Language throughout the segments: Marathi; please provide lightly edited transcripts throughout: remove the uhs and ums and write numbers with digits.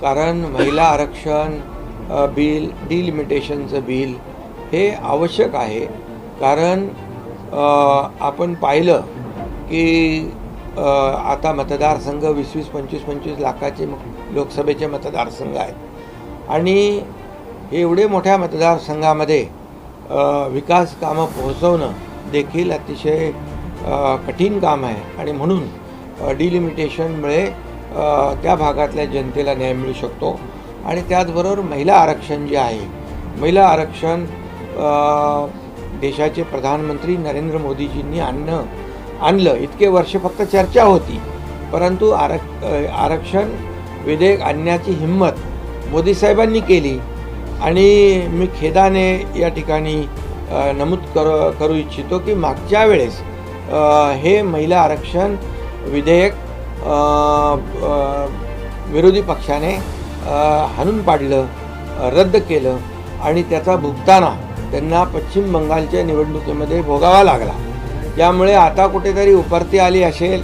कारण महिला आरक्षण बिल, डिलिमिटेशनचं बिल हे आवश्यक आहे. कारण आपण पाहिलं की आता मतदारसंघ 20-20, 25-25 लाखाचे लोकसभेचे मतदारसंघ आहेत आणि एवढे मोठ्या मतदारसंघामध्ये विकास कामं पोहोचवणं देखील अतिशय कठीण काम आहे आणि म्हणून डिलिमिटेशनमुळे त्या भागातल्या जनतेला न्याय मिळू शकतो. आणि त्याचबरोबर महिला आरक्षण जे आहे, महिला आरक्षण देशाचे प्रधानमंत्री नरेंद्र मोदीजींनी आणलं. इतके वर्ष फक्त चर्चा होती, परंतु आरक्षण विधेयक आणण्याची हिंमत मोदी साहेबांनी केली. आणि मी खेदाने या ठिकाणी नमूद करू इच्छितो की मागच्या वेळेस हे महिला आरक्षण विधेयक विरोधी पक्षाने हाणून पाडलं, रद्द केलं आणि त्याचा भुगताना त्यांना पश्चिम बंगालच्या निवडणुकीमध्ये भोगावा लागला. त्यामुळे आता कुठेतरी उपरती आली असेल,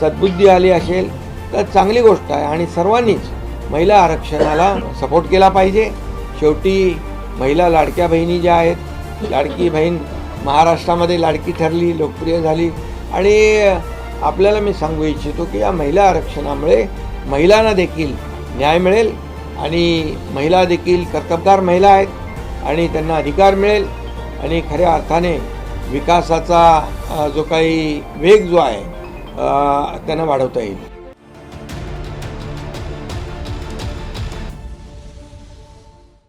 सद्बुद्धी आली असेल तर चांगली गोष्ट आहे आणि सर्वांनीच महिला आरक्षणाला सपोर्ट केला पाहिजे. शेवटी महिला लाडक्या बहिणी ज्या आहेत, लाडकी बहीण महाराष्ट्रामध्ये लाडकी ठरली, लोकप्रिय झाली आणि आपल्याला मी सांगू इच्छितो की या महिला आरक्षणामुळे महिलांना देखील न्याय मिळेल आणि महिला देखील कर्तबगार महिला आहेत आणि त्यांना अधिकार मिळेल आणि खऱ्या अर्थाने विकासाचा जो काही वेग जो आहे त्यांना वाढवता येईल.